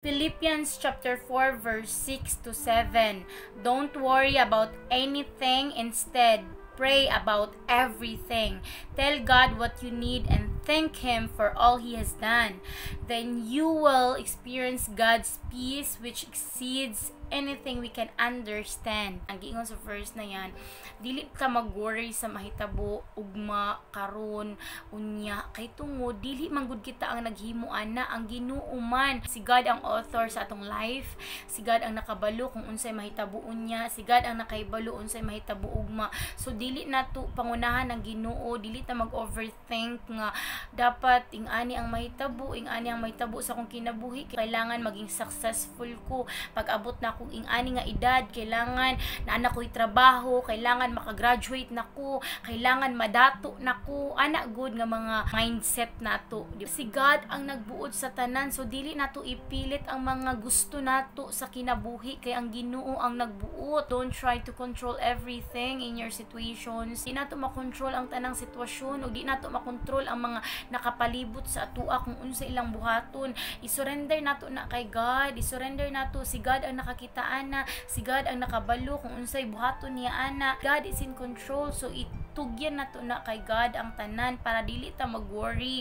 Philippians chapter 4 verse 6 to 7. Don't worry about anything, instead pray about everything. Tell God what you need and thank Him for all He has done. Then you will experience God's peace which exceeds anything we can understand. Ang giingon sa verse na yan, dili ka mag-worry sa mahitabo, ugma, karon, unya, kay tungo, dili manggod kita ang naghimuan na ang Ginoo man. Si God ang author sa atong life, si God ang nakabalo kung unsay mahitabo unya, si God ang nakaibalo unsay mahitabo ugma. So dili nato pangunahan ang Ginoo, dili ta mag-overthink nga dapat ingani ang mahitabo, ingani ang mahitabo sa akong kinabuhi, kailangan maging successful ko pag-abot na kung ingani nga edad, kailangan na anak ko'y trabaho, kailangan makagraduate na ko, kailangan madato na ko, anak good nga mga mindset nato. Si God ang nagbuod sa tanan, so dili nato ipilit ang mga gusto nato sa kinabuhi, kay ang Ginoo ang nagbuot. Don't try to control everything in your situations. Di nato makontrol ang tanang sitwasyon, o di nato makontrol ang mga nakapalibot sa atua kung unsa ilang buhaton. I-surrender nato na kay God, i-surrender nato, si God ang nakakita ana, si God ang nakabalo kung unsay buhaton niya ana. God is in control, so itugyan nato na kay God ang tanan para dili ta mag-worry.